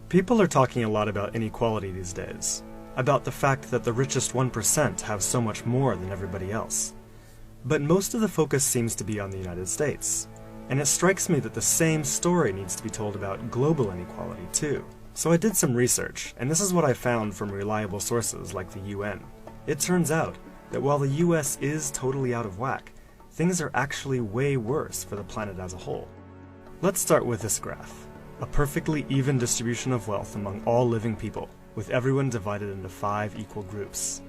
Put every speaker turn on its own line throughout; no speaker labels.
People are talking a lot about inequality these days, about the fact that the richest 1% have so much more than everybody else. But most of the focus seems to be on the United States, and it strikes me that the same story needs to be told about global inequality too. So I did some research, and this is what I found from reliable sources like the UN. It turns out that while the US is totally out of whack, things are actually way worse for the planet as a whole. Let's start with this graph. A perfectly even distribution of wealth among all living people, with everyone divided into 5 equal groups.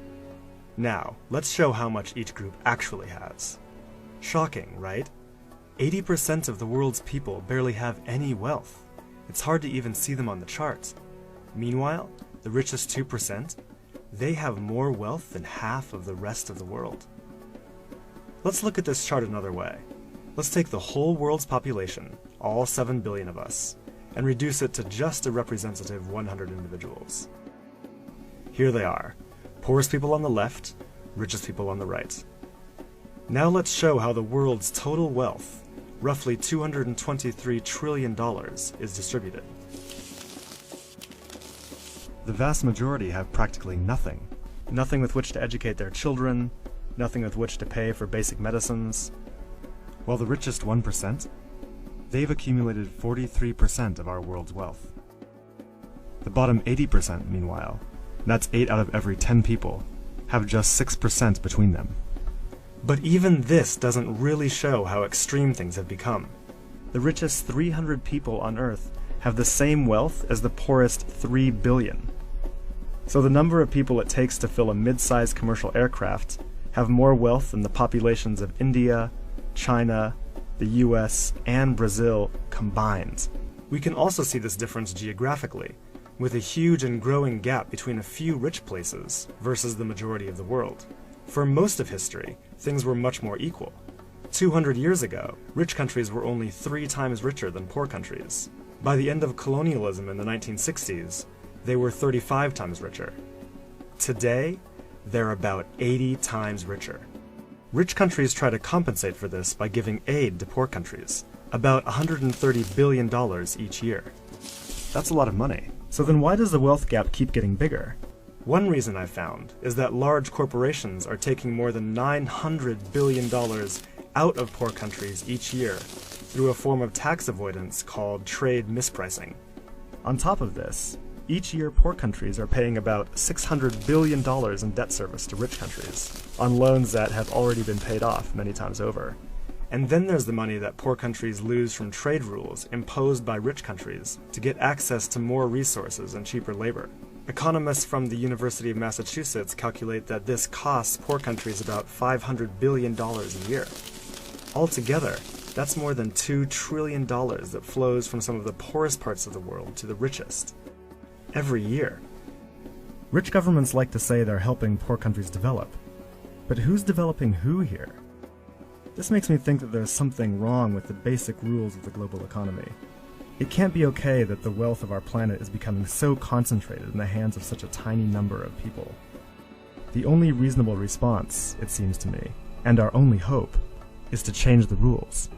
Now, let's show how much each group actually has. Shocking, right? 80% of the world's people barely have any wealth. It's hard to even see them on the chart. Meanwhile, the richest 2%, they have more wealth than half of the rest of the world. Let's look at this chart another way. Let's take the whole world's population, all 7 billion of us, and reduce it to just a representative 100 individuals. Here they are, poorest people on the left, richest people on the right. Now let's show how the world's total wealth, roughly $223 trillion, is distributed. The vast majority have practically nothing. Nothing with which to educate their children, nothing with which to pay for basic medicines. While the richest 1%, they've accumulated 43% of our world's wealth. The bottom 80%, meanwhile, that's 8 out of every 10 people, have just 6% between them. But even this doesn't really show how extreme things have become. The richest 300 people on Earth have the same wealth as the poorest 3 billion. So the number of people it takes to fill a mid-sized commercial aircraft have more wealth than the populations of India, China, the US, and Brazil combined. We can also see this difference geographically, with a huge and growing gap between a few rich places versus the majority of the world. For most of history, things were much more equal. 200 years ago, rich countries were only 3 times richer than poor countries. By the end of colonialism in the 1960s, they were 35 times richer. Today, they're about 80 times richer. Rich countries try to compensate for this by giving aid to poor countries, about $130 billion each year. That's a lot of money. So then why does the wealth gap keep getting bigger? One reason I found is that large corporations are taking more than $900 billion out of poor countries each year through a form of tax avoidance called trade mispricing. On top of this, each year poor countries are paying about $600 billion in debt service to rich countries, on loans that have already been paid off many times over. And then there's the money that poor countries lose from trade rules imposed by rich countries to get access to more resources and cheaper labor. Economists from the University of Massachusetts calculate that this costs poor countries about $500 billion a year. Altogether, that's more than $2 trillion that flows from some of the poorest parts of the world to the richest. Every year. Rich governments like to say they're helping poor countries develop. But who's developing who here? This makes me think that there's something wrong with the basic rules of the global economy. It can't be okay that the wealth of our planet is becoming so concentrated in the hands of such a tiny number of people. The only reasonable response, it seems to me, and our only hope, is to change the rules.